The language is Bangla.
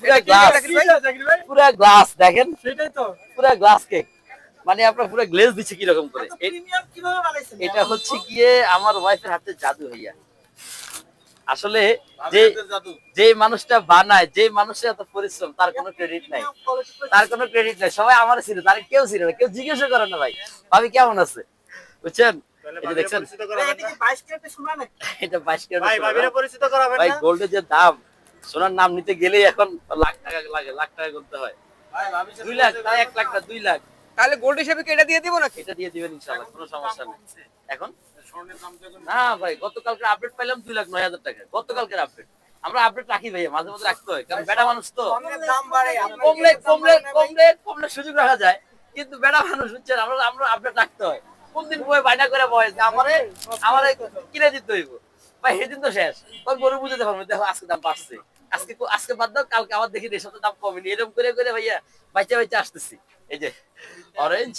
পুরা গ্লাস, পুরা গ্লাস দেখেন, সেটাই তো পুরা গ্লাস কেক। মানে আপনার পুরো গ্লেজ দিচ্ছে কি রকম করে। প্রিমিয়াম কিভাবে বানাইছেন এটা হচ্ছে গিয়ে আমার ওয়াইফের হাতে জাদু ভাইয়া। আসলে যে যে মানুষটা বানায়, যে মানুষের এত পরিশ্রম, তার কোনো ক্রেডিট নাই, তার কোনো ক্রেডিট নাই। সবাই আমার ছিল, তার কেউ ছিল না, কেউ জিজ্ঞাসা করে না ভাই ভাবি কেমন আছে, বুঝছেন? এই যে দেখছেন, এটা কি 22 ক্যারেটের সোনা নাকি? এটা 22 ক্যারেট ভাই ভাবিরা পরিচিত করাবেন ভাই। না? গোল্ডের যে দাম, সোনার নাম নিতে গেলেই এখন লাখ টাকা লাগে, লাখ টাকা করতে হয়। ভাই ভাবি 2 লাখ, তাই 1 লাখ না 2 লাখ। তাহলে গোল্ড হিসেবে কি এটা দিয়ে দিব নাকি? এটা দিয়ে দিবেন ইনশাআল্লাহ, কোনো সমস্যা নেই। এখন স্বর্ণের দাম তো এখন না ভাই, গতকালকে আপডেট পাইলাম 2,09,000 টাকা, গতকালকের আপডেট। আমরা আপডেট রাখি ভাই, মাঝে মাঝে রাখতে হয়, কারণ বেটা মানুষ তো, স্বর্ণের দাম বাড়ে, কমলে কমলে কমলে কমলে সুযোগ রাখা যায়, কিন্তু বেটা মানুষ বুঝছেন, আমরা আমরা আপডেট রাখতে হয়। কোন দিন বই বাইনা করে বয় যে আমারে আমারে কিনে দিতে হইব ভাই, সেদিন তো শেষ, তখন গরু বুঝতে পারবো, দেখো আজকে দাম বাড়ছে, আজকে আজকে বাদ দাও, কালকে আবার দেখি এই সপ্তাহে দাম কমেনি, এরকম করে করে ভাইয়া বাইচা বাইচা আসতেছি। এই যে অরেঞ্জ